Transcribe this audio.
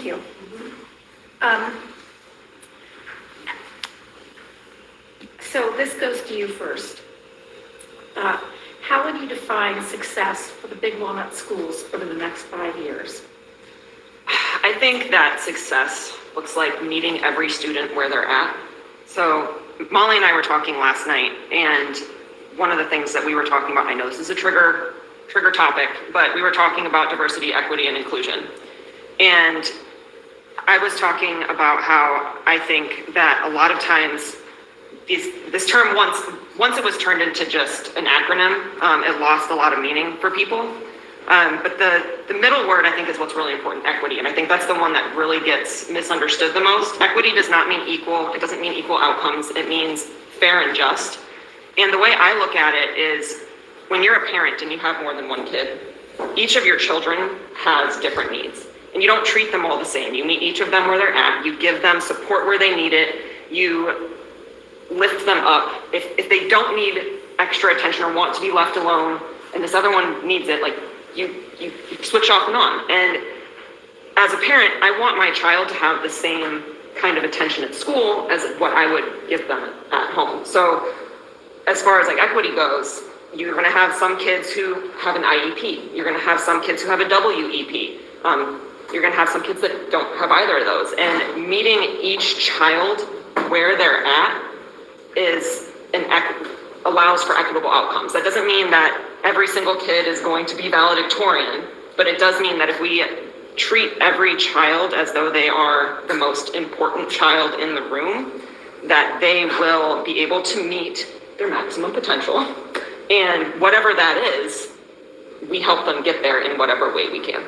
Thank you. So this goes to you first. How would you define success for the Big Walnut schools over the next 5 years? I think that success looks like meeting every student where they're at. So Molly and I were talking last night, and one of the things that we were talking about, I know this is a trigger topic, but we were talking about diversity, equity, and inclusion. And I was talking about how I think that a lot of times this term, once it was turned into just an acronym, it lost a lot of meaning for people. But the middle word, I think, is what's really important, equity. And I think that's the one that really gets misunderstood the most. Equity does not mean equal. It doesn't mean equal outcomes. It means fair and just. And the way I look at it is when you're a parent and you have more than one kid, each of your children has different needs. And you don't treat them all the same. You meet each of them where they're at. You give them support where they need it. You lift them up. If they don't need extra attention or want to be left alone, and this other one needs it, like you switch off and on. And as a parent, I want my child to have the same kind of attention at school as what I would give them at home. So as far as like equity goes, you're going to have some kids who have an IEP. You're going to have some kids who have a WEP. You're going to have some kids that don't have either of those. And meeting each child where they're at allows for equitable outcomes. That doesn't mean that every single kid is going to be valedictorian, but it does mean that if we treat every child as though they are the most important child in the room, that they will be able to meet their maximum potential. And whatever that is, we help them get there in whatever way we can.